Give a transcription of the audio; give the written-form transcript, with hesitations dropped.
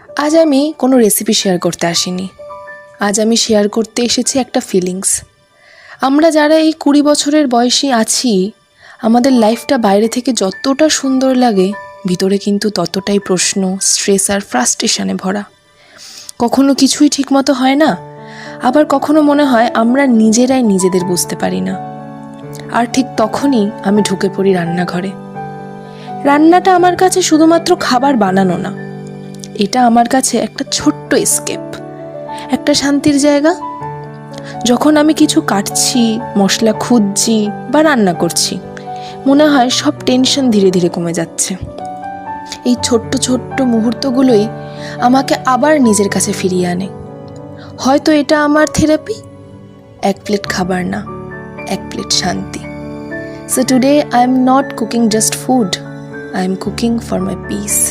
আজ আমি কোনো রেসিপি শেয়ার করতে আসিনি। আজ আমি শেয়ার করতে এসেছি একটা ফিলিংস। আমরা যারা এই 20 বছরের বয়সী আছি, আমাদের লাইফটা বাইরে থেকে যতটা সুন্দর লাগে, ভিতরে কিন্তু ততটাই প্রশ্ন, স্ট্রেস আর ফ্রাস্ট্রেশনে ভরা। কখনো কিছুই ঠিকমতো হয় না, আবার কখনো মনে হয় আমরা নিজেরাই নিজেদের বুঝতে পারি না। আর ঠিক তখনই আমি ঢুকে পড়ি রান্নাঘরে। রান্নাটা আমার কাছে শুধুমাত্র খাবার বানানো না, এটা আমার কাছে একটা ছোট্ট এসকেপ, একটা শান্তির জায়গা। যখন আমি কিছু কাটছি, মশলা খুঁজছি বা রান্না করছি, মনে হয় সব টেনশন ধীরে ধীরে কমে যাচ্ছে। এই ছোট্ট ছোট্ট মুহূর্তগুলোই আমাকে আবার নিজের কাছে ফিরিয়ে আনে। হয়তো এটা আমার থেরাপি, এক প্লেট খাবার না, এক প্লেট শান্তি। So today I am not cooking just food, I am cooking for my peace.